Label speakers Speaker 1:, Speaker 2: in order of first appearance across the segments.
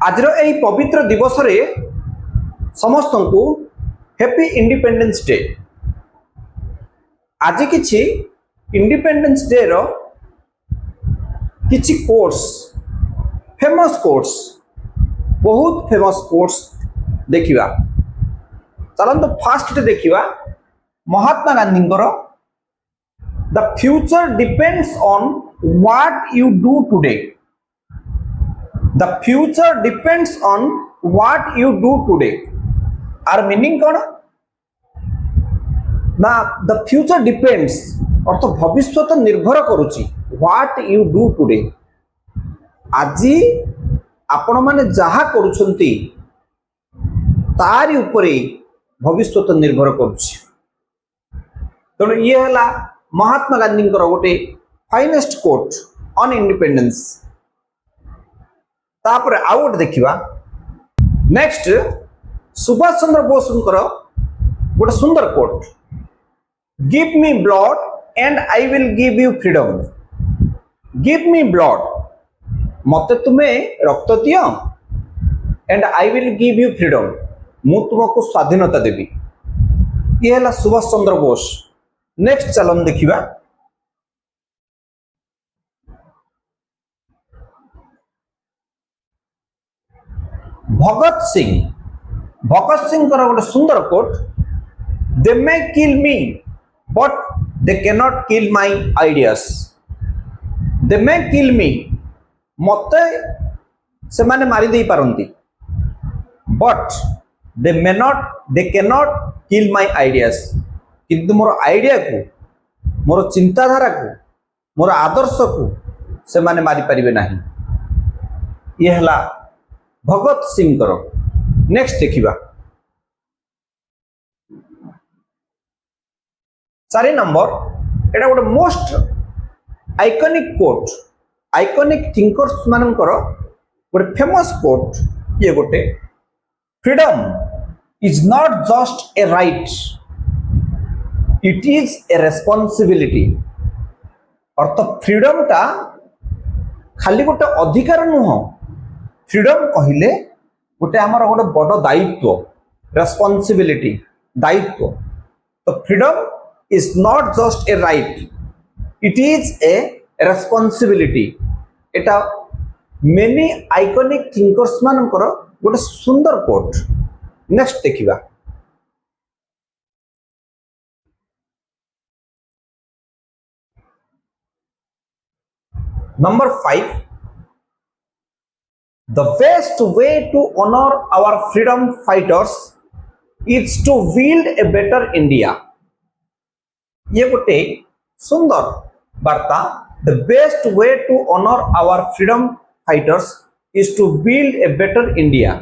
Speaker 1: आजर यही पवित्र दिवस रे समस्त को हैप्पी इंडिपेंडेंस डे। आज किछि इंडिपेंडेंस डे रो किछि कोर्स फेमस कोर्स बहुत फेमस कोर्स देखिवा। चलंतु फास्ट देखिवा Mahatma Gandhi the future depends on what you do today. The future depends on what you do today. Our meaning कौन ना the future depends अर्थ भविष्यत निर्भर करुची what you do today। आजी आपण माने जहा करूछंती तारी उपरे भविष्यत निर्भर करुची। तेणु ये हला महात्मा गांधी गोटे फाइनेस्ट कोट ऑन इंडिपेंडेंस। तापर आउट देखिवा नेक्स्ट सुभाष चंद्र बोस गोटे सुंदर quote give me blood and I will give you freedom. Give me blood मते तुम्हें रक्त दियो and I will give you freedom मु तुमको स्वाधीनता देवी। ये है सुभाष चंद्र बोस। नेक्स्ट चलन देखिवा भगत सिंह गोटे सुंदर quote they may kill me but they can not kill my ideas. They may kill me मते से माने मारी दे पारंती but they can not kill my ideas. किंतु मोर आइडिया को मोर चिंताधारा को मोर आदर्श को से माने मारी परिबे नहीं। ये हला भगत सिंह करो। नेक्स्ट देखिबा 4 नंबर एटा गोटे most iconic quote iconic thinkers मानकर गोटे फेमस कोट। ये गोटे freedom is not just a right it is a responsibility. अर्थ फ्रीडम टा खाली गोटे अधिकार नुह फ्रीडम कहले गोटे आमर गोटे बड़ दायित्व रेस्पॉन्सिबिलिटी दायित्व। तो freedom is not just a right it is a responsibility. Etah many iconic thinkers मानकर गोटे सुंदर कोट। नेक्स्ट देखिबा number 5 The best way to honor our freedom fighters is to build a better India। ये गोटे सुंदर वार्ता। The best way to honor our freedom fighters is to build a better India।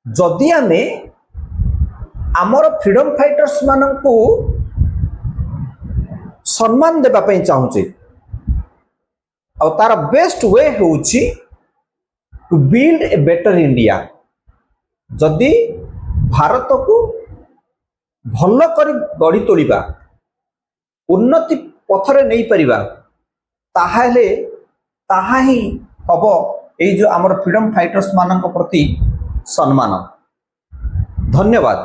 Speaker 1: जदि आमे आमर freedom fighters मानकू सम्मान देबा पई चाहूचे और तार बेस्ट वे होउची to build a better India. जदि भारत को भल कर गढ़ी तोलिबा उन्नति पथरे नहीं परिबा ताहाले ताहा ही हबो एई जो आमर फ्रीडम फाइटर्स मानक प्रति सम्मान। धन्यवाद।